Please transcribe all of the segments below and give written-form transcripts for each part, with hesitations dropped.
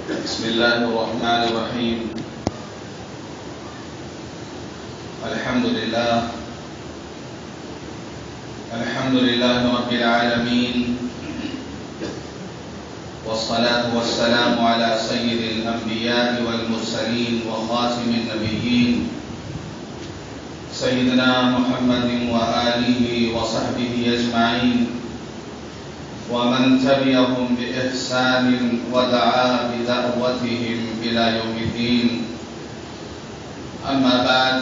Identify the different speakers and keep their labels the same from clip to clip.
Speaker 1: بسم الله الرحمن الرحيم. الحمد لله رب العالمين، والصلاة والسلام على سيد الأنبياء والمرسلين وخاتم النبيين سيدنا محمد وآله وصحبه أجمعين، ومن تبعهم بإحسان ودعا بدعوتهم إلى يوم الدين. أما بعد،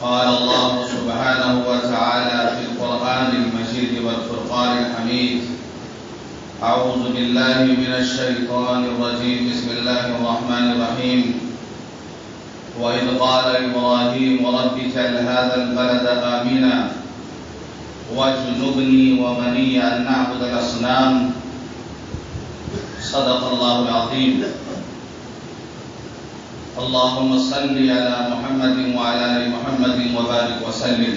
Speaker 1: قال الله سبحانه وتعالى في القرآن المجيد والفرقان الحميد: أعوذ بالله من الشيطان الرجيم، بسم الله الرحمن الرحيم. وإذ قال إبراهيم رب اجعل هذا البلد آمنا واجنبني وبني أن نعبد الأصنام. صدق الله العظيم. اللهم صل على محمد وعلى آل محمد وبارك وسلم.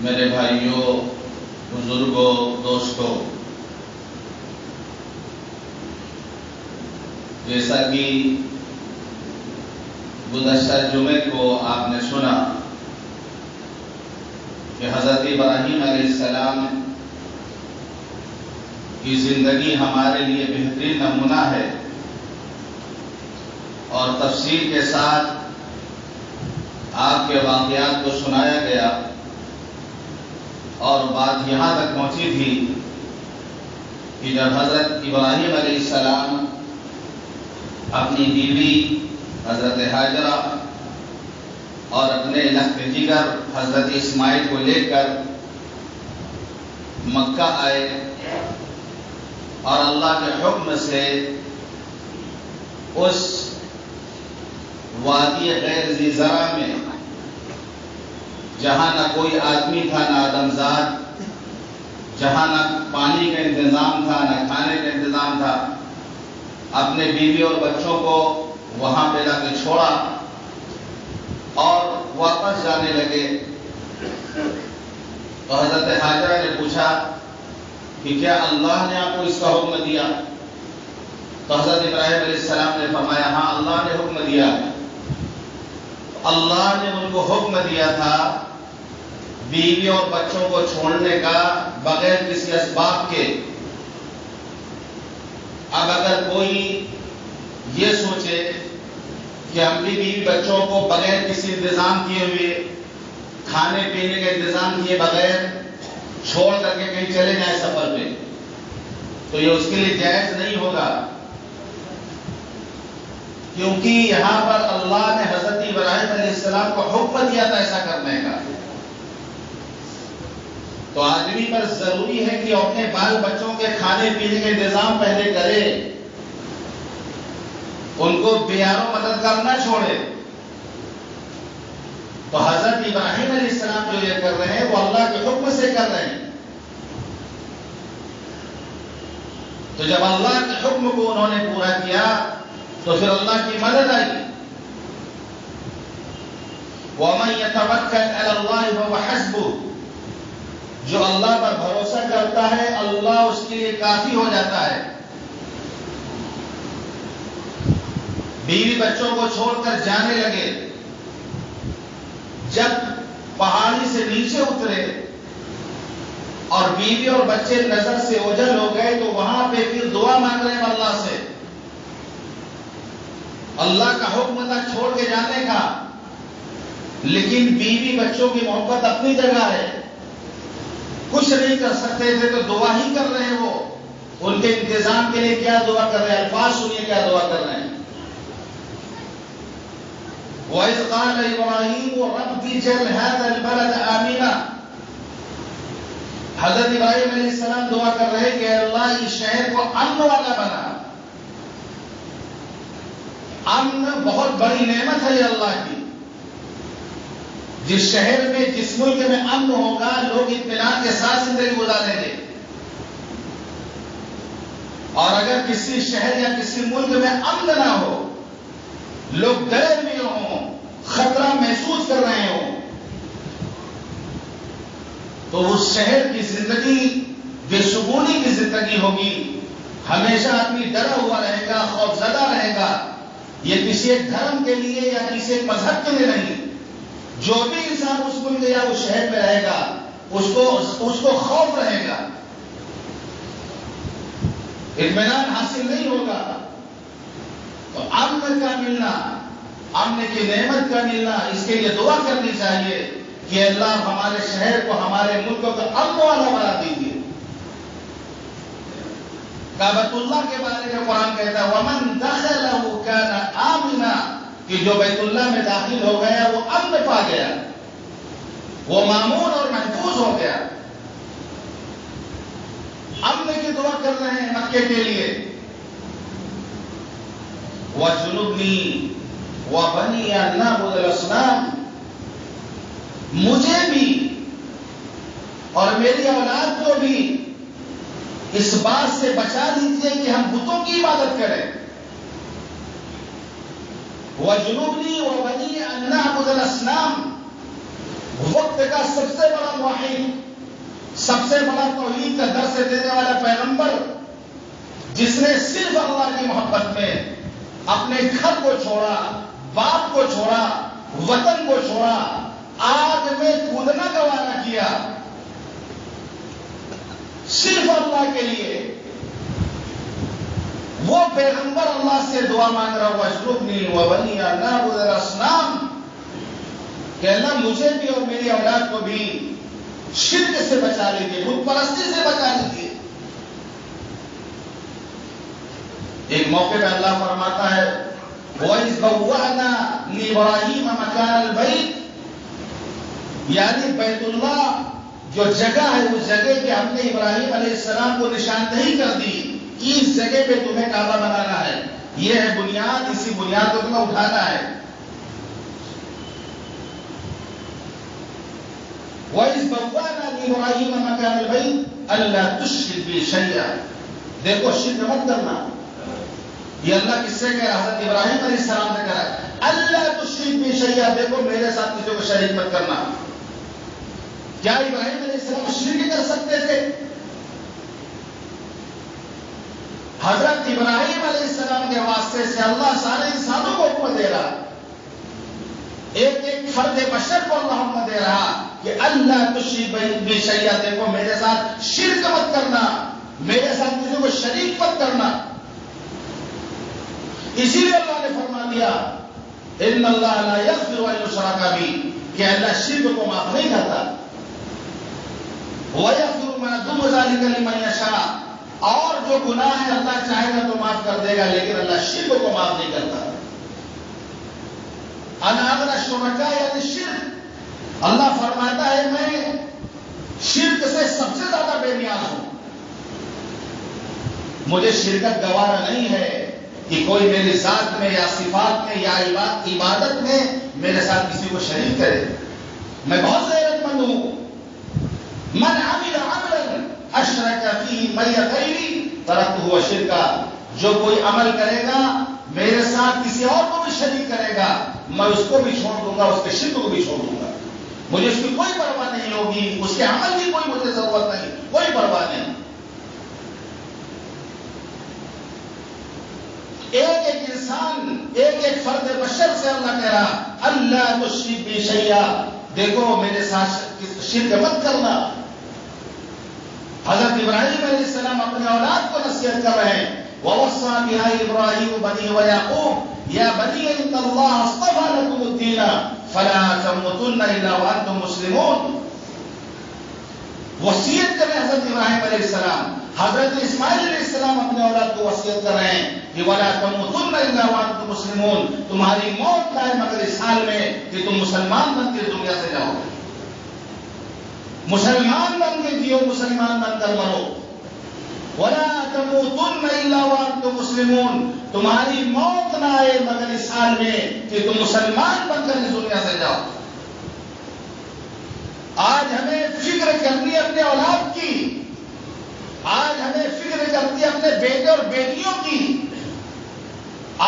Speaker 1: میرے بھائیوں، بزرگوں، دوستوں، جیسا کہ گزشتہ جمعے کو آپ نے سنا کہ حضرت ابراہیم علیہ السلام کی زندگی ہمارے لیے بہترین نمونہ ہے، اور تفصیل کے ساتھ آپ کے واقعات کو سنایا گیا، اور بات یہاں تک پہنچی تھی کہ جب حضرت ابراہیم علیہ السلام اپنی بیوی حضرت ہاجرہ اور اپنے لخت جگر حضرت اسماعیل کو لے کر مکہ آئے، اور اللہ کے حکم سے اس وادی غیر ذی زرع میں، جہاں نہ کوئی آدمی تھا نہ آدمزاد، جہاں نہ پانی کا انتظام تھا نہ کھانے کا انتظام تھا، اپنے بیوی اور بچوں کو وہاں پہ لا کے چھوڑا اور واپس جانے لگے. تو حضرت ہاجرہ نے پوچھا کہ کیا اللہ نے آپ کو اس کا حکم دیا؟ تو حضرت ابراہیم علیہ السلام نے فرمایا ہاں، اللہ نے حکم دیا. اللہ نے ان کو حکم دیا تھا بیوی اور بچوں کو چھوڑنے کا بغیر کسی اسباب کے. اب اگر کوئی یہ سوچے کہ اپنی بیوی بچوں کو بغیر کسی انتظام کیے ہوئے، کھانے پینے کا انتظام کیے بغیر چھوڑ کر کے کہیں چلے جائیں سفر پہ، تو یہ اس کے لیے جائز نہیں ہوگا، کیونکہ یہاں پر اللہ نے حضرت ابراہیم علیہ السلام کو حکم دیا تھا ایسا کرنے کا. تو آدمی پر ضروری ہے کہ اپنے بال بچوں کے کھانے پینے کا انتظام پہلے کرے، ان کو بیار و مددگار نہ چھوڑے. تو حضرت ابراہیم علیہ السلام جو یہ کر رہے ہیں وہ اللہ کے حکم سے کر رہے ہیں. تو جب اللہ کے حکم کو انہوں نے پورا کیا تو پھر اللہ کی مدد آئی. وَمَن يَتَوَكَّلْ عَلَى اللَّهِ فَهُوَ حَسْبُهُ. جو اللہ پر بھروسہ کرتا ہے اللہ اس کے لیے کافی ہو جاتا ہے. بیوی بچوں کو چھوڑ کر جانے لگے. جب پہاڑی سے نیچے اترے اور بیوی اور بچے نظر سے اوجھل ہو گئے تو وہاں پہ پھر دعا مانگ رہے ہیں اللہ سے. اللہ کا حکم تھا چھوڑ کے جانے کا، لیکن بیوی بچوں کی محبت اپنی جگہ ہے، کچھ نہیں کر سکتے تھے تو دعا ہی کر رہے ہیں. وہ ان کے انتظام کے لیے کیا دعا کر رہے ہیں، الفاظ سنیے کیا دعا کر رہے ہیں. وَإِذْ قَالَ إِبْرَاهِيمُ رَبِّ اجْعَلْ هَذَا الْبَلَدَ آمِنًا. حضرت ابراہیم علیہ السلام دعا کر رہے کہ اللہ اس شہر کو امن والا بنا. امن بہت بڑی نعمت ہے یہ اللہ کی. جس شہر میں، جس ملک میں امن ہوگا لوگ اطمینان کے ساتھ زندگی گزاریں گے، اور اگر کسی شہر یا کسی ملک میں امن نہ ہو، لوگ ڈرے ہوئے ہوں، خطرہ محسوس کر رہے ہوں، تو اس شہر کی زندگی بے سکونی کی زندگی ہوگی، ہمیشہ آدمی ڈرا ہوا رہے گا، خوف زدہ رہے گا. یہ کسی ایک دھرم کے لیے یا کسی ایک مذہب کے لیے نہیں. جو بھی انسان اس ملک یا اس شہر میں رہے گا اس کو خوف رہے گا، اطمینان حاصل نہیں ہوگا. تو امن کا ملنا، امن کی نعمت کا ملنا، اس کے لیے دعا کرنی چاہیے کہ اللہ ہمارے شہر کو، ہمارے ملک کو امن والا بنا دیجیے. کعبۃ اللہ کے بارے میں قرآن کہتا ہے وَمَن دَخَلَهُ كَانَ آمِنًا، کہ جو بیت اللہ میں داخل ہو گیا وہ امن پا گیا، وہ مامون اور محفوظ ہو گیا. امن کی دعا کر رہے ہیں مکے کے لیے. وَجُنُبْنِي وَبَنِيَ أَن نَعْبُدَ الْأَصْنَامَ، مجھے بھی اور میری اولاد کو بھی اس بات سے بچا لیجیے کہ ہم بتوں کی عبادت کریں. وَجُنُبْنِي وَبَنِيَ أَن نَعْبُدَ الْأَصْنَامَ، وقت کا سب سے بڑا موحد، سب سے بڑا توحید کا درس دینے والا پیغمبر، جس نے صرف اللہ کی محبت میں اپنے گھر کو چھوڑا، باپ کو چھوڑا، وطن کو چھوڑا، آگ میں کودنا گوارا کیا صرف اللہ کے لیے. وہ پیغمبر اللہ سے دعا مانگ رہا ہوا وَجْنُبْنِي وَبَنِيَ أَن نَعْبُدَ الْأَصْنَامَ، کہ اللہ مجھے بھی اور میری اولاد کو بھی شرک سے بچا لیجیے، بت پرستی سے بچا لیجیے. ایک موقع پہ اللہ فرماتا ہے وَإِذْ بَوَّأْنَا لِإِبْرَاهِيمَ مَكَانَ الْبَيْتِ، یعنی بیت اللہ جو جگہ ہے اس جگہ کے ہم نے ابراہیم علیہ السلام کو نشاندہی کر دی کہ اس جگہ پہ تمہیں کعبہ بنانا ہے، یہ ہے بنیاد، اسی بنیاد کو تمہیں اٹھانا ہے. وَإِذْ بَوَّأْنَا لِإِبْرَاهِيمَ مَكَانَ الْبَيْتِ أَلَّا تُشْرِكْ بِي شَيْئًا، دیکھو شرک مت کرنا. یہ اللہ کس سے کہہ رہا؟ حضرت ابراہیم علیہ السلام نے کہا اللہ تشرک بی شیئا، دیکھو میرے ساتھ کسی کو شریک مت کرنا. کیا ابراہیم علیہ السلام شرک کر سکتے تھے؟ حضرت ابراہیم علیہ السلام کے واسطے سے اللہ سارے انسانوں کو حکم دے رہا، ایک ایک فرد بشر کو اللہ حکم دے رہا کہ اللہ تشرک بی شیئا، دیکھو میرے ساتھ شرک مت کرنا، میرے ساتھ کسی کو شریک مت کرنا. اسی لیے اللہ نے فرما دیا ان اللہ لا یغفر ان یشرک بہ، کہ اللہ شرک کو معاف نہیں کرتا. وَيَغْفِرُ مَا دُونَ ذَلِكَ لِمَن يَشَاءُ، اور جو گناہ ہے اللہ چاہے گا تو معاف کر دے گا، لیکن اللہ شرک کو معاف نہیں کرتا. انا اغنى الشركاء یعنی شرک، اللہ فرماتا ہے میں شرک سے سب سے زیادہ بے نیاز ہوں. مجھے شرکت گوارا نہیں ہے کہ کوئی میری ذات میں یا صفات میں یا عبادت میں میرے ساتھ کسی کو شریک کرے. میں بہت غیرت مند ہوں. من عمل عملا اشرک فیہ معی غیری ترکتہ وشرکا، جو کوئی عمل کرے گا میرے ساتھ کسی اور کو بھی شریک کرے گا میں اس کو بھی چھوڑ دوں گا، اس کے شرک کو بھی چھوڑ دوں گا. مجھے اس کی کوئی پرواہ نہیں ہوگی، اس کے عمل کی کوئی مجھے ضرورت نہیں، کوئی پرواہ نہیں. ایک ایک انسان، ایک ایک فرد بشر سے اللہ کہہ رہا اللہ تشرک بی شیئا، دیکھو میرے ساتھ شرک مت کرنا. حضرت ابراہیم علیہ السلام اپنے اولاد کو نصیحت کر رہے ہیں وَوَصَّىٰ بِهَا إِبْرَاهِيمُ بَنِيهِ وَيَعْقُوبَ يَا بَنِيَّ إِنَّ اللَّهَ اصْطَفَىٰ لَكُمُ الدِّينَ فَلَا تَمُوتُنَّ إِلَّا وَأَنتُم مُّسْلِمُونَ. وصیت کر رہے ہیں حضرت ابراہیم علیہ السلام. حضرت اسماعیل علیہ السلام اپنے اولاد کو وصیت کر رہے ہیں کہ وَلَا تَمُوتُنَّ إِلَّا وَأَنتُم مُّسْلِمُونَ، تمہاری موت نہ آئے مگر اس حال میں کہ تم مسلمان بن کے دنیا سے جاؤ. مسلمان بن کے جیو، مسلمان بن کر مرو. وَلَا تَمُوتُنَّ إِلَّا وَأَنتُم مُّسْلِمُونَ، تمہاری موت نہ آئے مگر اس حال میں کہ تم مسلمان بن کر اس دنیا سے جاؤ. آج ہمیں فکر کرنی ہے اپنے اولاد کی، آج ہمیں فکر کرتی ہے اپنے بیٹے اور بیٹیوں کی.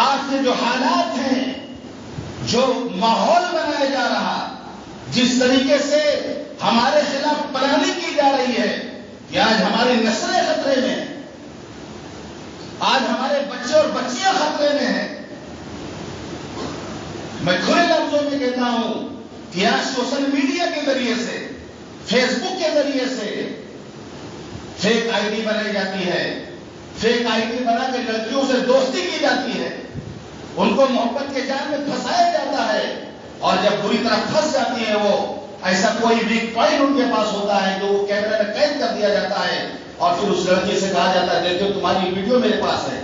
Speaker 1: آج کے جو حالات ہیں، جو ماحول بنایا جا رہا، جس طریقے سے ہمارے خلاف پلاننگ کی جا رہی ہے،
Speaker 2: کہ آج ہماری نسلیں خطرے میں ہیں، آج ہمارے بچے اور بچیاں خطرے میں ہیں۔ میں کھلے لفظوں میں کہتا ہوں کہ آج سوشل میڈیا کے ذریعے سے، فیس بک کے ذریعے سے فیک آئی ڈی بنائی جاتی ہے، فیک آئی ڈی بنا کے لڑکیوں سے دوستی کی جاتی ہے، ان کو محبت کے جال میں پھنسایا جاتا ہے، اور جب بری طرح پھنس جاتی ہے وہ ایسا کوئی ویک پوائنٹ ان کے پاس ہوتا ہے جو وہ کیمرے میں قید کر دیا جاتا ہے، اور پھر اس لڑکی سے کہا جاتا ہے دیکھو تمہاری ویڈیو میرے پاس ہے،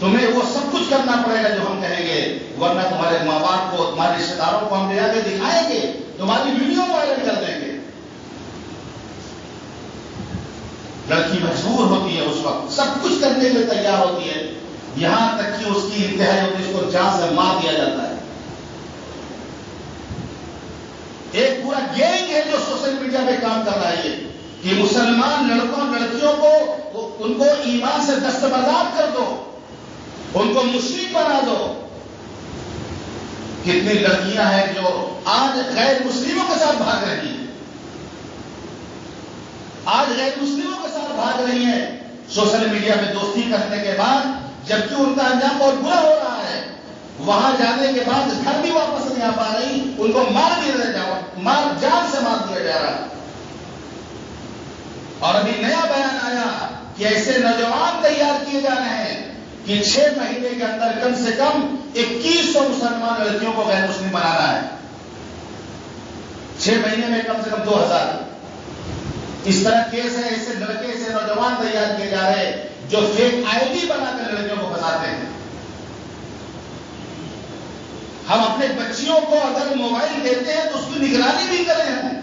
Speaker 2: تمہیں وہ سب کچھ کرنا پڑے گا جو ہم کہیں گے، ورنہ تمہارے ماں باپ کو، تمہارے رشتے داروں کو ہم لے جا کے دکھائیں گے، تمہاری ویڈیو وائرل کر دیں گے۔ لڑکی مجبور ہوتی ہے، اس وقت سب کچھ کرنے کے لیے تیار ہوتی ہے، یہاں تک کہ اس کی انتہائی ہوتی ہے، اس کو جان سے مار دیا جاتا ہے۔ ایک پورا گینگ ہے جو سوشل میڈیا پہ کام کر رہا ہے کہ مسلمان لڑکوں لڑکیوں کو ان کو ایمان سے دستبردار کر دو، ان کو مشرک بنا دو۔ کتنی لڑکیاں ہیں جو آج غیر مسلموں کے ساتھ بھاگ رہی ہیں، آج غیر مسلموں کے ساتھ بھاگ رہی ہیں سوشل میڈیا پہ دوستی کرنے کے بعد، جبکہ ان کا انجام بہت برا ہو رہا ہے۔ وہاں جانے کے بعد گھر بھی واپس نہیں آ پا رہی، ان کو جان سے مار دیا جا رہا۔ اور ابھی نیا بیان آیا کہ ایسے نوجوان تیار کیے جا رہے ہیں کہ 6 مہینے کے اندر کم سے کم 2100 مسلمان لڑکیوں کو غیر مسلم بنانا ہے، 6 مہینے میں کم سے کم 2000۔ اس طرح کیس ہے، ایسے لڑکے ایسے نوجوان تیار کیے جا رہے ہیں جو فیک آئی ڈی بنا کر لڑکیوں کو پھنساتے ہیں۔ ہم اپنے بچیوں کو اگر موبائل دیتے ہیں تو اس کی نگرانی بھی کریں ہم۔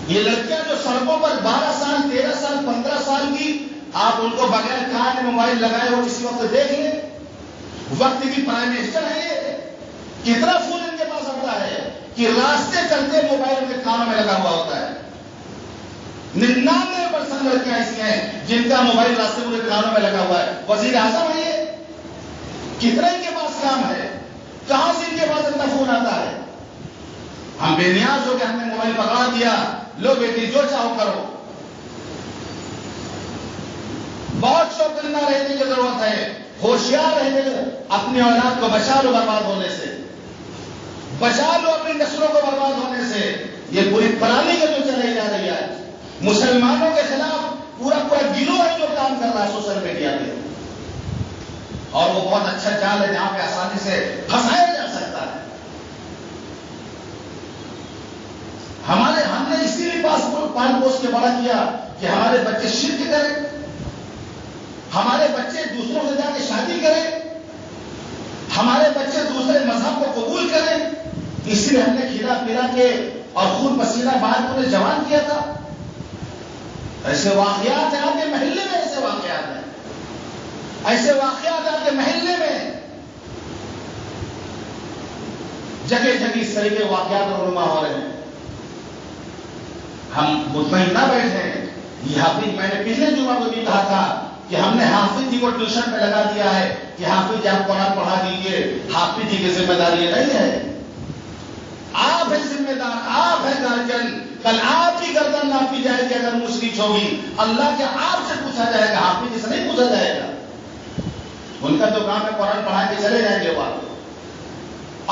Speaker 2: یہ لڑکیاں جو سڑکوں پر 12 سال 13 سال 15 سال کی، آپ ان کو بغیر کان میں موبائل لگائے ہو کسی وقت دیکھ لیں، وقت کی پرائم منسٹر ہے یہ، کتنا فون ان کے پاس آتا ہے کہ راستے چلتے موبائل ان کے کانوں میں لگا ہوا ہوتا ہے۔ 99% لڑکیاں ایسی ہیں جن کا موبائل راستے میں کانوں میں لگا ہوا ہے۔ وزیر اعظم ہے یہ، کتنا ان کے پاس کام ہے، کہاں سے ان کے پاس اتنا فون آتا ہے؟ ہم بے نیاز ہو کے ہم نے موبائل پکڑا دیا، لو بیٹی جو چاہو کرو۔ بہت چوکنا رہنے کی ضرورت ہے، ہوشیار رہنے کی، اپنی اولاد کو بچا لو برباد ہونے سے، بچا لو اپنی نسلوں کو برباد ہونے سے۔ یہ پوری پرانی جو چلائی جا رہی ہے، مسلمانوں کے خلاف پورا گروہ ہے جو کام کر رہا ہے سوشل میڈیا پہ، اور وہ بہت اچھا جال ہے جہاں پہ آسانی سے پھنسایا جا سکتا ہے۔ ہم نے اسی لیے پال پوس کے بڑا کیا کہ ہمارے بچے شرک کریں، ہمارے بچے دوسروں سے جا کے شادی کریں، ہمارے بچے دوسرے مذہب کو قبول کریں، اسی لیے ہم نے کھلا پلا کے اور خون پسینہ بہا کے انہیں جوان کیا تھا۔ ایسے واقعات ہیں آپ کے محلے میں، ایسے واقعات ہیں، ایسے واقعات آپ کے محلے میں جگہ جگہ اس طرح کے واقعات رونما ہو رہے ہیں۔ ہم مطمئن نہ بیٹھے، یہ حافظ، میں نے پچھلے جمعہ کو بھی کہا تھا کہ ہم نے حافظ جی کو ٹیوشن پہ لگا دیا ہے کہ حافظ جی آپ قرآن پڑھا دیجیے، حافظ جی کی ذمہ داری نہیں ہے، آپ ہیں ذمہ دار، آپ ہیں گارجن، کل آپ کی گردن ناپی جائے گی اگر مشرک ہوگی، اللہ کے آپ سے پوچھا جائے گا، حافظ جی سے نہیں پوچھا جائے گا۔ ان کا تو کام ہے قرآن پڑھا کے چلے جائیں گے وہ۔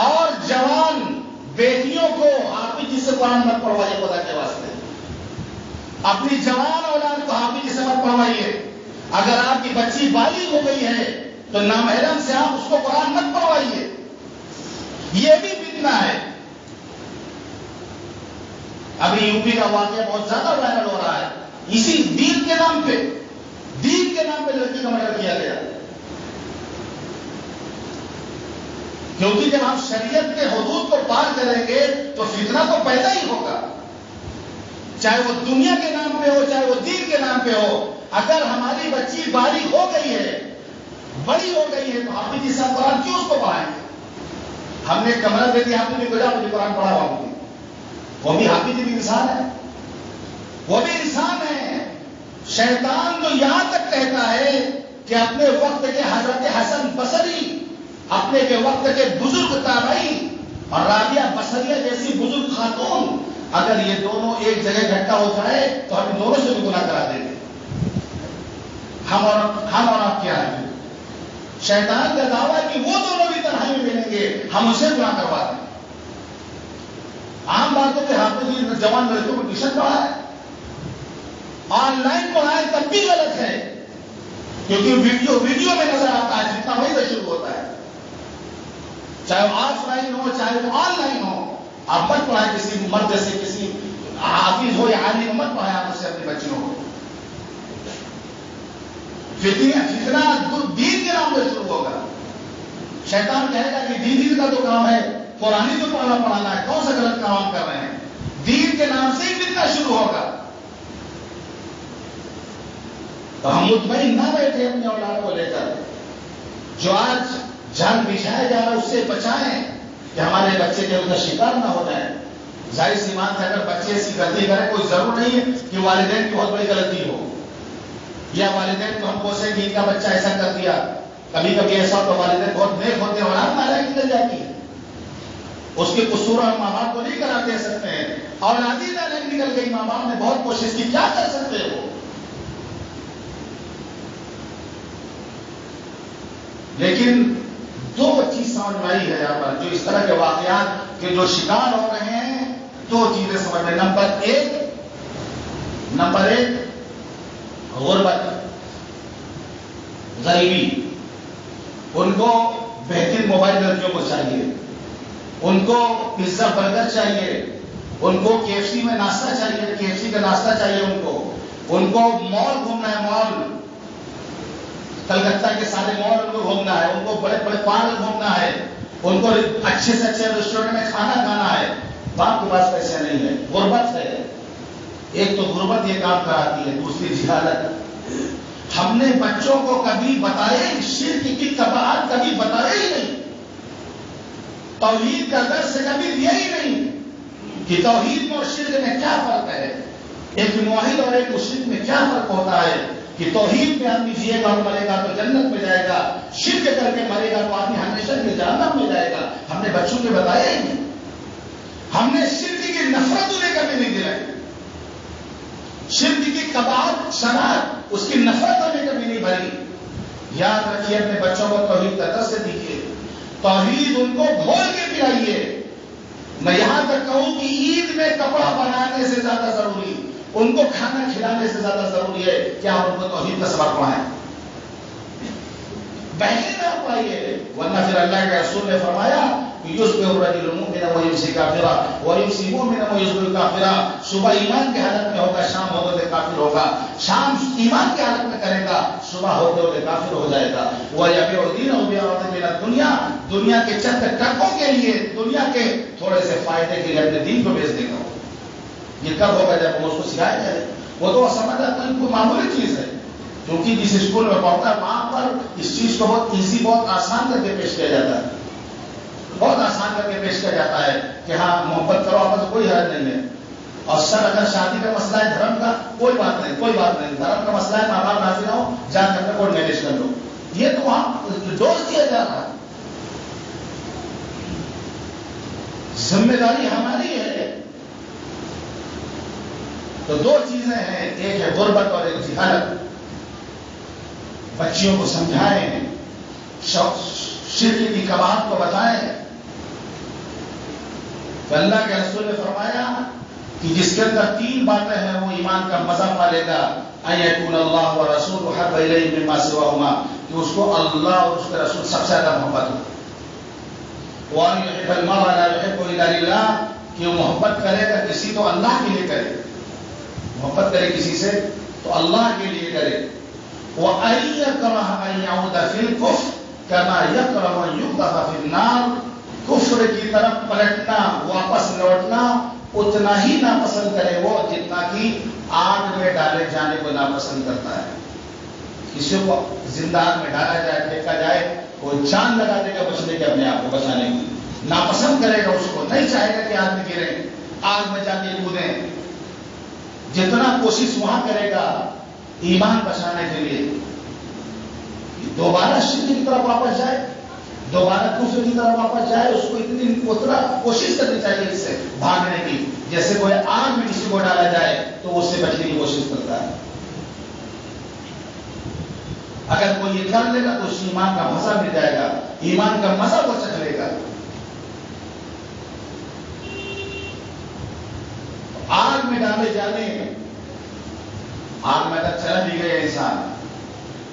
Speaker 2: اور جوان بیٹیوں کو حافظ جی سے قرآن مت پڑھوائیے خدا کے واسطے، اپنی جوان اولاد کو حافظ جی سے مت پڑھوائیے۔ اگر آپ کی بچی بالغ ہو گئی ہے تو نامحرم سے آپ اس کو قرآن مت پڑھوائیے، یہ بھی فتنہ ہے۔ ابھی یوپی کا واقعہ بہت زیادہ وائرل ہو رہا ہے، اسی دین کے نام پہ، دین کے نام پہ لڑکی کا مرڈر کیا گیا۔ کیونکہ جب ہم شریعت کے حدود کو پار کریں گے تو فتنہ تو پیدا ہی ہوگا، چاہے وہ دنیا کے نام پہ ہو چاہے وہ دین کے نام پہ ہو۔ اگر ہماری بچی بالغ ہو گئی ہے، بڑی ہو گئی ہے، تو حافظ جی صاحب قرآن کیوں اس کو پڑھائیں گے؟ ہم نے کمرہ دے دیا، حافظ جی کو جا مجھے قرآن پڑھا ہوا، وہ بھی حافظ جی بھی انسان ہے، وہ بھی انسان ہے۔ شیطان تو یہاں تک کہتا ہے کہ اپنے وقت کے حضرت حسن بصری، اپنے کے وقت کے بزرگ تابعی اور رابعہ بصریہ جیسی بزرگ خاتون اگر یہ دونوں ایک جگہ اکٹھا ہو جائے تو ہم دونوں سے بھی گناہ کرا دیں گے. ہم اور آپ کیا ہے؟ شیطان کا دعویٰ ہے کہ وہ دونوں بھی تنہائی میں ملیں گے، ہم اسے گناہ کروا دیں. عام بات ہے کہ حافظ جوان لڑکوں کو ٹیوشن پڑھا ہے، آن لائن پڑھائے تب بھی غلط ہے، کیونکہ ویڈیو میں نظر آتا ہے جتنا وہی سے شروع ہوتا ہے. چاہے وہ آف لائن ہو چاہے وہ آن لائن ہو، آپ مت پڑھائیں کسی مرد سے، کسی حافظ ہو یا عالم مت پڑھائیں آپ اس سے اپنی بچیوں کو. فتنہ دین کے نام سے شروع ہوگا. شیطان کہے گا کہ دین کا تو کام ہے، قرآن تو پڑھانا ہے، کون سا غلط کام کر رہے ہیں؟ دین کے نام سے ہی فتنہ شروع ہوگا. تو ہم مطمئن نہ بیٹھے اپنے اولاد کو لے کر. جو آج جال بچھایا جا رہا ہے اس سے بچائیں کہ ہمارے بچے کے اندر شکار نہ ہو جائے. ظاہر سی بات ہے اگر بچے ایسی غلطی کریں کوئی ضرور نہیں ہے کہ والدین کی بہت بڑی غلطی ہو یا والدین کو ہم کوسیں کہ ان کا بچہ ایسا کر دیا. کبھی کبھی ایسا ہوتا والدین بہت نیک ہوتے ہیں اور آپ نالاک نکل جاتی ہے. اس کے قصور ہم ماں باپ کو نہیں کرا دے سکتے ہیں. اولادی نالاک نکل گئی، ماں باپ نے بہت کوشش کی، کیا کر سکتے ہو؟ لیکن دو چیز سمجھ میں آئی ہے یہاں پر، جو اس طرح کے واقعات کے جو شکار ہو رہے ہیں، دو چیزیں سمجھ میں. نمبر ایک غربت، غریبی. ان کو بہترین موبائل لڑکیوں کو چاہیے، ان کو پیزا برگر چاہیے، ان کو KFC میں ناشتہ چاہیے، KFC کا ناشتہ چاہیے، ان کو مال گھومنا ہے، مال کلکتہ کے سارے مال ان کو گھومنا ہے، ان کو بڑے بڑے پارک گھومنا ہے، ان کو اچھے سے اچھے ریسٹورینٹ میں کھانا کھانا ہے. باپ کے پاس پیسے نہیں ہے، غربت ہے. ایک تو غربت یہ کام کراتی ہے، دوسری جہالت. ہم نے بچوں کو کبھی بتایا شرک کی قباحت کبھی بتایا ہی نہیں، توحید کا درس کبھی دیا ہی نہیں کہ توحید میں اور شرک میں کیا فرق ہے، ایک موحد اور ایک مشرک میں کیا فرق ہوتا ہے، کہ توحید میں آدمی جیے گا اور مرے گا تو جنت میں جائے گا، شرک کر کے مرے گا تو آدمی ہمیشہ کے جہنم میں جائے گا. ہم نے بچوں کو بتایا ہی نہیں. ہم نے شرک کی نفرت انہیں کبھی نہیں دلائی، شرک کی قباحت شناخت اس کی نفرت ہمیں کبھی نہیں بھری. یاد رکھیے اپنے بچوں کو توحید کا درس دیجیے، توحید ان کو گھول کے پلائیے. میں یہاں تک کہوں کہ عید میں کپڑا بنانے سے زیادہ ضروری، ان کو کھانا کھلانے سے زیادہ ضروری ہے کہ آپ ان کو توحید کا سبق پڑھائیں. بہن نہ پڑھائیے، ورنہ پھر اللہ کے رسول نے فرمایا یصبح الرجل مؤمنا ویمسی کافرا ویمسی مؤمنا ویصبح کافرا. صبح ایمان کی حالت میں ہوگا، شام ہوتے ہوئے کافر ہوگا، شام ایمان کی حالت میں کرے گا، صبح ہوتے ہوئے کافر ہو جائے گا. وَيَبِعُ دِينَهُ بِعَرَضٍ مِنَ الدُّنْيَا، دنیا کے چند ٹکوں کے لیے، دنیا کے تھوڑے سے فائدے کے لیے اپنے دین کو بیچ دے گا. یہ کب ہوگا؟ جب وہ اس کو سکھایا جائے. وہ تو سمجھ آتا ہے کوئی معمولی چیز ہے، کیونکہ جس اسکول میں پڑھتا ہے وہاں پر اس چیز کو بہت ایزی، بہت آسان کر کے پیش کیا جاتا ہے، بہت آسان کر کے پیش کیا جاتا ہے کہ ہاں محبت کرو، آپس کوئی حرج نہیں ہے. اور سر اگر شادی کا مسئلہ ہے دھرم کا، کوئی بات نہیں، کوئی بات نہیں، دھرم کا مسئلہ ہے، ماں باپ راضی نہ ہو، جا کر کے کوئی مینیج کر لو. یہ تو وہاں ڈوز دیا جا رہا ہے. ذمہ داری ہماری ہے. تو دو چیزیں ہیں، ایک ہے غربت اور ایک جہالت. بچیوں کو سمجھائیں، شرک کی قباحت کو بتائیں. تو اللہ کے رسول نے فرمایا کہ جس کے اندر تین باتیں ہیں وہ ایمان کا مزہ پا لے گا. ان یکون اللہ ورسولہ احب الیہ مما سواہما، کہ اس کو اللہ اور اس کے رسول سب سے زیادہ محبت ہو. وان یحب المرء لا یحب الا للہ، کہ وہ محبت کرے گا کسی تو اللہ کے لیے کرے، محبت کرے کسی سے تو اللہ کے لیے کرے. وَأَن يَكْرَهَ أَن يَعُودَ فِي الْكُفْرِ كَمَا يَكْرَهُ أَن يُقْذَفَ فِي النَّارِ. کفر کی طرف پلٹنا، واپس لوٹنا اتنا ہی ناپسند کرے وہ جتنا کہ آگ میں ڈالے جانے کو ناپسند کرتا ہے. کسی کو زندہ میں ڈالا جائے، پھینکا جائے، وہ جان لگا دے گا بچنے کے، اپنے آپ کو بچانے کی. ناپسند کرے گا اس کو، نہیں چاہے گا کہ آدمی گرے، آگ میں جا کے کودیں. جتنا کوشش وہاں کرے گا ایمان بچانے کے لیے، دوبارہ شرک کی طرف واپس جائے، دوبارہ کفر کی طرف واپس جائے، اس کو اتنا کوشش کرنی چاہیے اس سے بھاگنے کی. جیسے کوئی آگ میں کسی کو ڈالا جائے تو اس سے بچنے کی کوشش کرتا ہے. اگر کوئی یہ کر لے گا تو اس ایمان کا مزہ مل جائے گا, ایمان کا مزہ وہ چکھ لے گا. آگ میں ڈالے جانے, آگ میں اگر چلا بھی گیا انسان,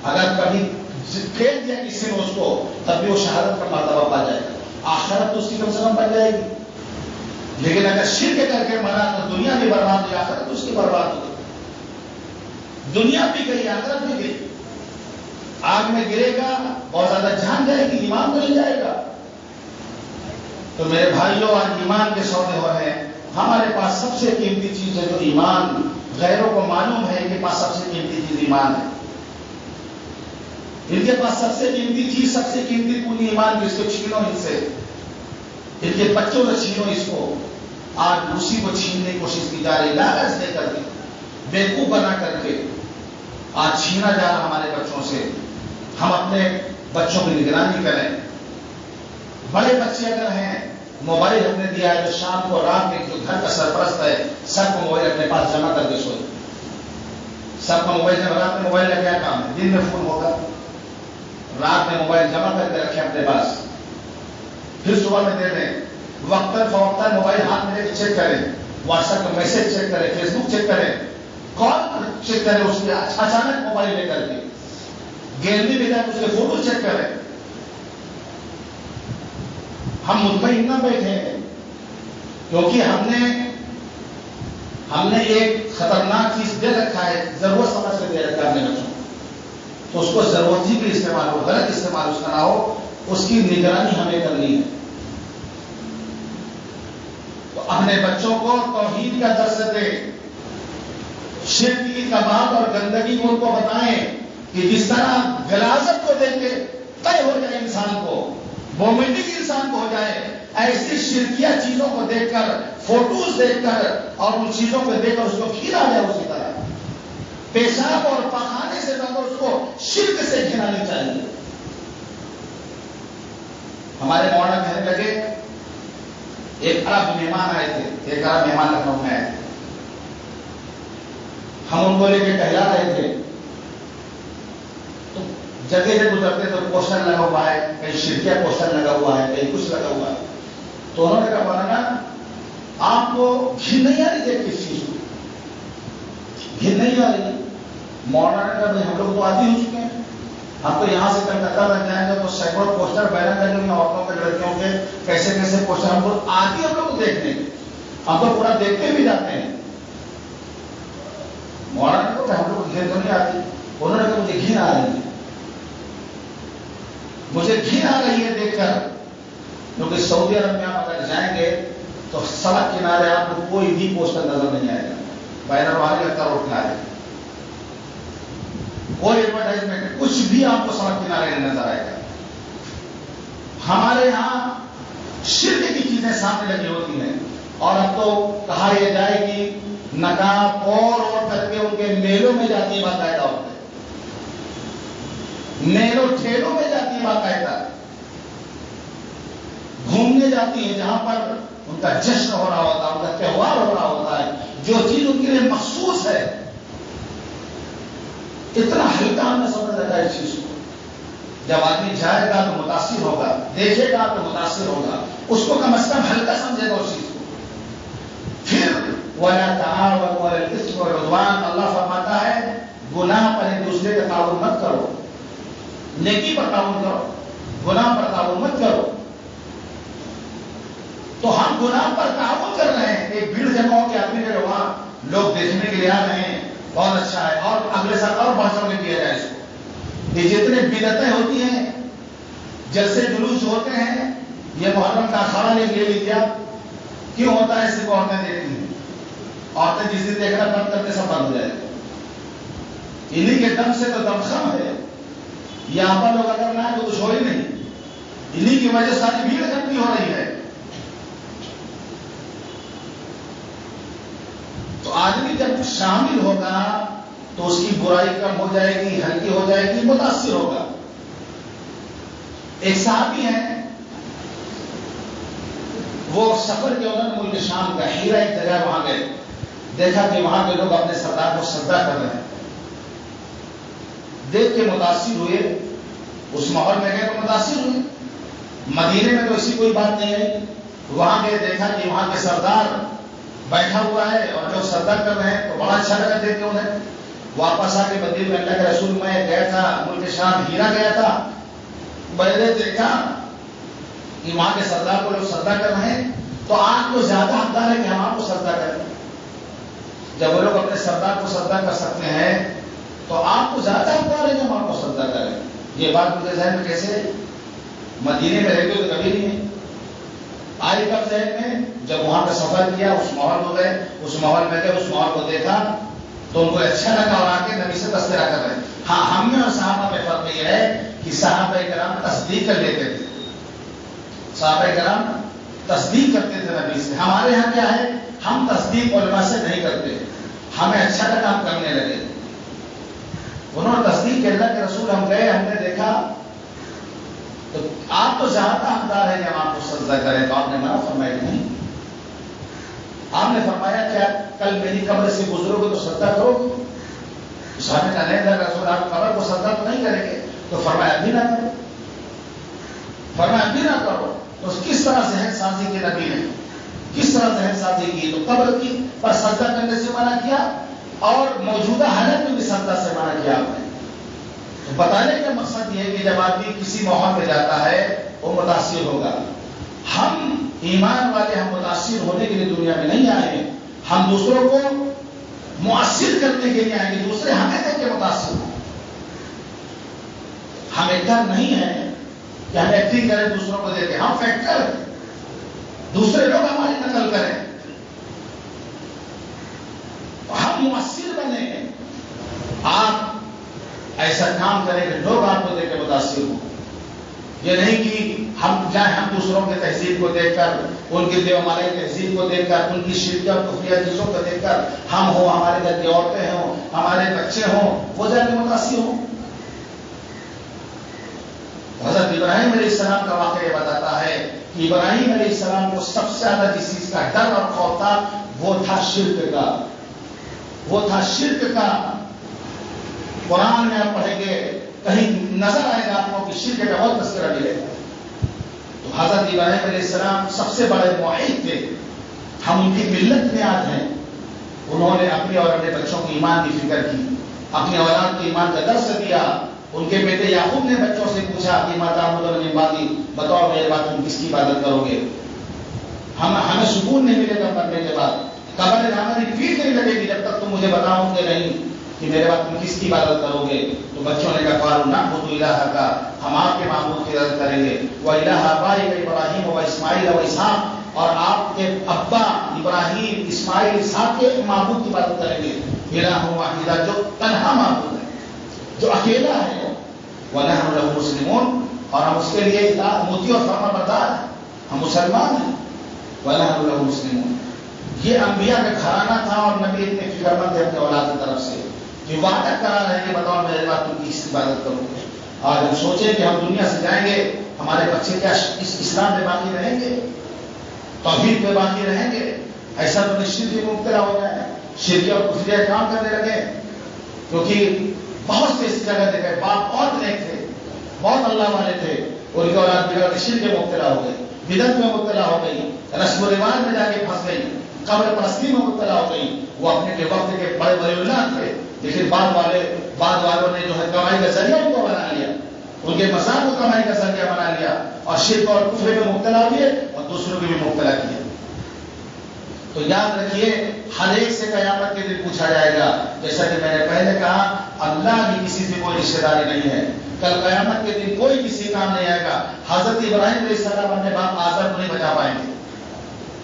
Speaker 2: اگر کبھی پھینک دیا کسی نے اس کو, تب بھی وہ شہادت کا مرتبہ پا جائے گا, آخرت تو اس کی کم سے کم بن جائے گی. لیکن اگر شرک کر کے مرا تو دنیا بھی برباد ہوئی, آخرت اس کی برباد ہو گئی. دنیا بھی گئی, آخرت بھی گئی. آگ میں گرے گا, بہت زیادہ جان جائے گی, ایمان تو نہیں جائے گا. تو میرے بھائیوں, آج ایمان کے سودے ہو رہے ہیں. ہمارے پاس سب سے قیمتی چیز ہے جو ایمان, غیروں کو معلوم ہے ان کے پاس سب سے قیمتی چیز ایمان ہے. ان کے پاس سب سے قیمتی چیز, سب سے قیمتی پوری ایمان کی, اس کو چھینو ان سے, ان کے بچوں سے چھینو اس کو. آج اسی کو چھیننے کی کوشش کی جا رہی, لالچ دے کر کے, بیوقوف بنا کر کے آج چھینا جا رہا ہمارے بچوں سے. ہم اپنے بچوں کی نگرانی کریں. بڑے بچے اگر ہیں, موبائل ہم نے دیا ہے, جو شام کو رات میں جو گھر کا سرپرست ہے, سب کو موبائل اپنے پاس جمع کر کے سوئے. سب کا موبائل, جب رات میں موبائل کا کیا کام ہے, دن میں فون ہوگا, رات میں موبائل جمع کر کے رکھیں اپنے پاس, پھر صبح میں دے دیں. وقتاً فوقتاً موبائل ہاتھ میں لے کے چیک کریں, واٹس ایپ کا میسج چیک کریں, فیس بک چیک کریں, کال چیک کریں, اس کے اچانک موبائل لے کر کے گیلری میں جا کے اس کے فوٹو چیک کریں. ہم مطمئن نہ بیٹھے ہیں, کیونکہ ہم نے ایک خطرناک چیز دے رکھا ہے, ضرورت سمجھ کے دے رکھا ہے اپنے بچوں کو, تو اس کو ضرورت ہی کے استعمال ہو, غلط استعمال اس کا نہ ہو, اس کی نگرانی ہمیں کرنی ہے. تو اپنے بچوں کو توحید کا درس دیں, شرک کی کباہت اور گندگی کو ان کو بتائیں کہ جس طرح غلاظت کو دیکھ کے طے ہو جائے انسان کو, مومنٹنگ انسان کو ہو جائے, ایسی شرکیہ چیزوں کو دیکھ کر, فوٹوز دیکھ کر اور ان چیزوں کو دیکھ کر اس کو گھنا جائے. اسی طرح پیشاب اور پخانے سے زیادہ اس کو شرک سے گھنانی چاہیے. ہمارے مولانا کہنے لگے, ایک عرب مہمان آئے تھے, ایک عرب مہمان لکھنؤ میں آئے تھے, ہم ان کو لے کے ٹہلا رہے تھے, تو جگہ جگہ گزرتے تو پوسٹر لگا ہوا ہے, کہیں شرکیہ پوسٹر لگا ہوا ہے, کہیں کچھ لگا ہوا ہے. تو انہوں نے کہا مولانا آپ کو گھن نہیں آ رہی تھی کس چیز کو, گھن نہیں آ رہی. مولانا نے کہا بھائی ہم لوگ تو عادی ہو چکے ہیں, ہم تو یہاں سے کلکتہ میں جائیں گے تو سینکڑوں پوسٹر بیان کریں گے, عورتوں کے لڑکیوں کے کیسے کیسے پوسٹر, ہم کو عادی ہم لوگ دیکھنے کے, ہم تو پورا دیکھتے بھی جاتے ہیں. مولانا کو ہم لوگ گھن تو نہیں آتی. انہوں نے کہا مجھے گھن آ رہی ہے, مجھے گھن آ رہی ہے دیکھ کر, کیونکہ سعودی عرب میں آپ اگر جائیں گے تو سڑک کنارے آپ کو کوئی بھی پوسٹر نظر نہیں آئے گا, بینر والی کا روڈ کنارے, کوئی ایڈورٹائزمنٹ کچھ بھی آپ کو سڑک کنارے نہیں نظر آئے گا. ہمارے یہاں شرک کی چیزیں سامنے لگی ہوتی ہیں, اور اب تو کہا یہ جائے کہ نقاب اور کر کے ان کے میلوں میں جاتی ہے باقاعدہ عورتیں, میلوں ٹھیلوں میں جاتی ہے باقاعدہ, گھومنے جاتی ہیں جہاں پر ان کا جشن ہو رہا ہوتا ہے, ان کا تہوار ہو رہا ہوتا ہے, جو چیز ان کے لیے مخصوص ہے. اتنا ہلکا ہم نے سمجھ رکھا ہے اس چیز کو. جب آدمی جائے گا تو متاثر ہوگا, دیکھے گا تو متاثر ہوگا, اس کو کم از کم ہلکا سمجھے گا اس چیز کو. پھر وَلَا تَعَاوَنُوا عَلَى الْإِثْمِ وَالْعُدْوَانِ, اللہ فرماتا ہے گناہ پر ایک دوسرے کا تعاون مت کرو, نیکی پر تعاون کرو, گناہ پر تعاون مت کرو. تو ہم گناہ پر تعاون کر رہے ہیں, ایک بھیڑ جمع ہو کے آدمی نے وہاں لوگ دیکھنے کے لیے آ رہے ہیں, بہت اچھا ہے, اور اگلے سال اور بڑھ چڑھ کے کیا جائے اس کو. یہ جتنے بدعتیں ہوتی ہیں, جلسے جلوس ہوتے ہیں, یہ محرم کا اکھاڑا نے لے لیا, کیوں ہوتا ہے؟ صرف عورتیں دیکھتی ہیں, عورتیں جس دن دیکھنا بند کرتے سب بند ہو جائے گا. انہیں کے دم سے تو دمخم ہے, یہاں پر لوگ اگر نہ آئے تو کچھ ہو ہی نہیں, انہیں کی وجہ سے ساری بھیڑ اکٹھی ہو رہی ہے. تو آدمی جب شامل ہوگا تو اس کی برائی کم ہو جائے گی, ہلکی ہو جائے گی, متاثر ہوگا. ایک صحابی ہیں وہ سفر کے دوران ملک شام کا ہیرا ایک جگہ وہاں گئے، دیکھا کہ وہاں کے لوگ اپنے سردار کو سجدہ کر رہے ہیں، دیکھ کے متاثر ہوئے، اس ماحول میں گئے تو متاثر ہوئے۔ مدینے میں تو ایسی کوئی بات نہیں ہے، وہاں گئے دیکھا کہ وہاں کے سردار بیٹھا ہوا ہے اور لوگ سجدہ کر رہے ہیں تو بڑا اچھا لگا دیکھ کے انہیں۔ واپس آ کے مدینے میں اللہ کے رسول میں گیا تھا، ملک شام ہیرا گیا تھا، میں نے دیکھا کہ وہاں کے سردار کو لوگ سجدہ کر رہے ہیں تو آپ کو زیادہ حقدار ہے کہ ہم آپ کو سجدہ کریں۔ جب وہ لوگ اپنے سردار کو سجدہ کر سکتے ہیں تو آپ کو زیادہ حقدار ہے کہ ہم آپ کو سجدہ کریں۔ یہ بات مجھے ذہن میں کیسے مدینے میں رہتے تو کبھی نہیں آئی کب ذہن میں، جب وہاں پہ سفر کیا، اس ماحول میں گئے، اس ماحول میں گئے، اس ماحول کو دیکھا تو ان کو اچھا لگا اور آ کے نبی سے تذکرہ کر رہے ہیں۔ ہاں، ہم میں اور صحابہ میں فرق یہ ہے کہ صحابہ کرام تصدیق کر لیتے تھے، صحابہ کرام تصدیق کرتے تھے نبی سے۔ ہمارے یہاں کیا ہے، ہم تصدیق علماء سے نہیں کرتے، ہمیں اچھا لگا ہم کرنے لگے۔ انہوں نے تصدیق کے اللہ کے رسول، ہم گئے، ہم نے دیکھا تو آپ تو زیادہ حقدار ہے کہ ہم آپ کو سجدہ کریں، تو آپ نے منع فرمایا نہیں۔ آپ نے فرمایا کیا کل میری قبر سے گزرو گے تو سجدہ کرو گے؟ صحابہ کا نہیں لگا رسول آپ قبر کو سجدہ تو نہیں کریں گے، تو فرمایا ابھی نہ کرو، فرمایا ابھی نہ کرو۔ تو کس طرح ذہن سازی کی نبی نے، کس طرح ذہن سازی کی، تو قبر کی پر سجدہ کرنے سے منع کیا اور موجودہ حالت میں بھی سجدہ سے منع کیا آپ نے۔ تو بتانے کا مقصد یہ ہے کہ جب آدمی کسی ماحول میں جاتا ہے وہ متاثر ہوگا۔ ہم ایمان والے، ہم متاثر ہونے کے لیے دنیا میں نہیں آئے ہیں، ہم دوسروں کو مؤثر کرنے کے لیے آئیں گے، دوسرے ہمیں دیکھ کے متاثر ہوں۔ ہم ایکٹر نہیں ہیں کہ ہم ایکٹنگ کریں دوسروں کو دیکھ کے، ہم فیکٹر ہیں، دوسرے لوگ ہماری نقل کریں، ہم مؤثر بنے۔ آپ ایسا کام کریں کہ لوگ آپ کو دیکھ کے متاثر ہوں، یہ نہیں کہ ہم جائیں، ہم دوسروں کے تہذیب کو دیکھ کر، ان کی دیومالائی تہذیب کو دیکھ کر، ان کی شرکیہ اور کفریہ چیزوں کو دیکھ کر ہم ہوں، ہمارے گھر کی عورتیں ہوں، ہمارے بچے ہوں، وہ جا کے متاثر ہوں۔ حضرت ابراہیم علیہ السلام کا واقعہ یہ بتاتا ہے کہ ابراہیم علیہ السلام کو سب سے زیادہ جس چیز کا ڈر اور خوف تھا وہ تھا شرک کا، وہ تھا شرک کا۔ قرآن میں آپ پڑھیں گے کہیں نظر آئے گا آپ کو کہ شرک کا بہت تذکرہ ملے گا۔ تو حضرت ابراہیم علیہ السلام سب سے بڑے موحد تھے، ہم ان کی ملت میں آج ہیں۔ انہوں نے اپنے اور اپنے بچوں کو ایمان کی فکر کی، اپنی اولاد کو ایمان کا درس دیا۔ ان کے بیٹے یعقوب نے بچوں سے پوچھا کہ ماتا مدن بادی بتاؤ میرے بعد تم کس کی عبادت کرو گے؟ ہمیں سکون نہیں ملے گا مرنے کے بعد، قبر میں ہماری پیٹ نہیں لگے گی جب تک تم مجھے بتاؤ گے نہیں کہ میرے بعد تم کس کی عبادت کرو گے۔ تو بچوں نے کہا قالوا نعبد الہ کا، ہم آپ کے معبود کی عبادت کریں گے، وَإِلَٰهَ آبَائِكَ إِبْرَاهِيمَ وَإِسْمَاعِيلَ وَإِسْحَاقَ، اور آپ کے ابا ابراہیم، اسماعیل، اسحاق کے معبود کی عبادت کریں گے۔ الہ واحدہ، جو تنہا معبود ہے، جو اکیلا ہے، وَنَحْنُ لَهُ مُسْلِمُونَ، اور ہم اس کے لیے اطاعت مطیع اور فرما بردار ہیں، ہم مسلمان ہیں۔ وَنَحْنُ لَهُ مُسْلِمُونَ، یہ انبیاء کا گھرانہ تھا اور نبی اتنے فکر مند تھے اپنے اولاد کی طرف سے کہ وعدہ کرا رہے کہ بتاؤ میرے بعد تم کی عبادت کرو گے۔ اور ہم سوچیں کہ ہم دنیا سے جائیں گے، ہمارے بچے کیا اس اسلام میں باقی رہیں گے، توحید میں باقی رہیں گے؟ ایسا تو شرک میں مبتلا ہو جائے، شرک اور کفریہ کام کرنے لگے۔ کیونکہ بہت سے اس جگہ دیکھے باپ بہت نیک تھے، بہت اللہ والے تھے، ان کے اولاد بگڑ کے شرک میں مبتلا ہو گئی، بدعت میں مبتلا ہو گئی، رسم و رواج میں جا کے پھنس گئی، قبر پرستی میں مبتلا ہو گئی۔ وہ اپنے کے وقت کے بڑے بڑے اللہ تھے، لیکن بعد والوں نے جو ہے کمائی کا ذریعہ ان کو بنا لیا، ان کے مذاق کو کمائی کا ذریعہ بنا لیا اور شرک اور کفر میں مبتلا ہوئے اور دوسروں کو بھی مبتلا کیا۔ تو یاد رکھیے ہر ایک سے قیامت کے دن پوچھا جائے گا، جیسا کہ میں نے پہلے کہا اللہ کی کسی سے کوئی رشتہ داری نہیں ہے، کل قیامت کے دن کوئی کسی کام نہیں آئے گا۔ حضرت ابراہیم علیہ السلام اپنے باپ آزر کو نہیں بچا پائیں گے،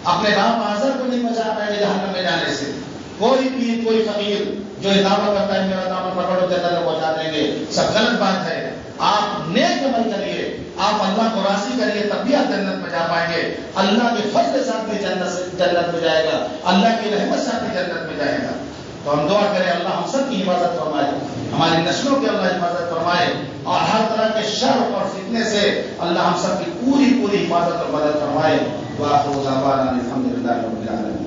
Speaker 2: اپنے باپ آزر کو نہیں بچا پائیں گے جہنم میں جانے سے۔ کوئی پیر کوئی فقیر جو دعویٰ کرتا ہے میرا دامن پکڑو جنت میں پہنچا دیں گے، سب غلط بات ہے۔ آپ نیک عمل کریے، آپ اللہ کو راضی کریے، تب بھی آپ جنت میں جا پائیں گے۔ اللہ کے فضل کے ساتھ بھی جنت میں جائے گا، اللہ کی رحمت سے بھی جنت میں جائے گا۔ تو ہم دعا کریں اللہ ہم سب کی حفاظت فرمائے، ہماری نسلوں کی اللہ حفاظت فرمائے، اور ہر طرح کے شر اور فتنے سے اللہ ہم سب کی پوری حفاظت اور مدد فرمائے۔ واخر دعوانا الحمد لله رب العالمين.